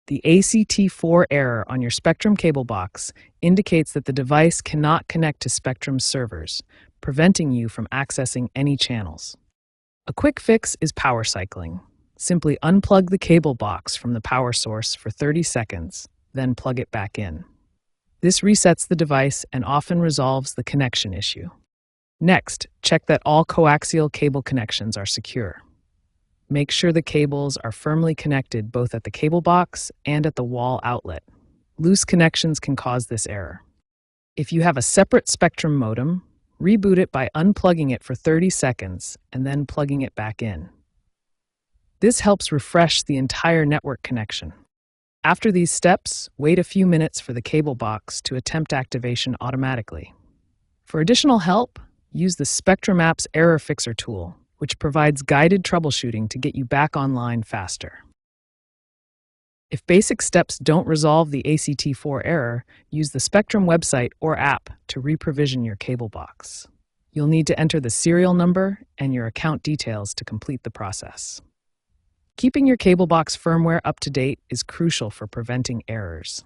The ACT4 error on your Spectrum cable box indicates that the device cannot connect to Spectrum's servers, preventing you from accessing any channels. A quick fix is power cycling. Simply unplug the cable box from the power source for 30 seconds, then plug it back in. This resets the device and often resolves the connection issue. Next, check that all coaxial cable connections are secure. Make sure the cables are firmly connected both at the cable box and at the wall outlet. Loose connections can cause this error. If you have a separate Spectrum modem, reboot it by unplugging it for 30 seconds and then plugging it back in. This helps refresh the entire network connection. After these steps, wait a few minutes for the cable box to attempt activation automatically. For additional help, use the Spectrum App's Error Fixer tool, which provides guided troubleshooting to get you back online faster. If basic steps don't resolve the ACT4 error, use the Spectrum website or app to reprovision your cable box. You'll need to enter the serial number and your account details to complete the process. Keeping your cable box firmware up to date is crucial for preventing errors.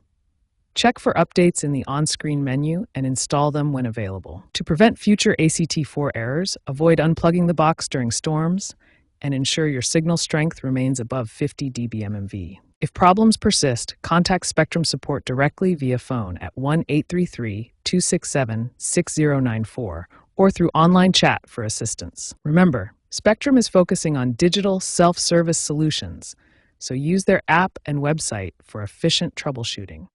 Check for updates in the on-screen menu and install them when available. To prevent future ACT4 errors, avoid unplugging the box during storms and ensure your signal strength remains above 50 dBm/mV. If problems persist, contact Spectrum support directly via phone at 1-833-267-6094 or through online chat for assistance. Remember, Spectrum is focusing on digital self-service solutions, so use their app and website for efficient troubleshooting.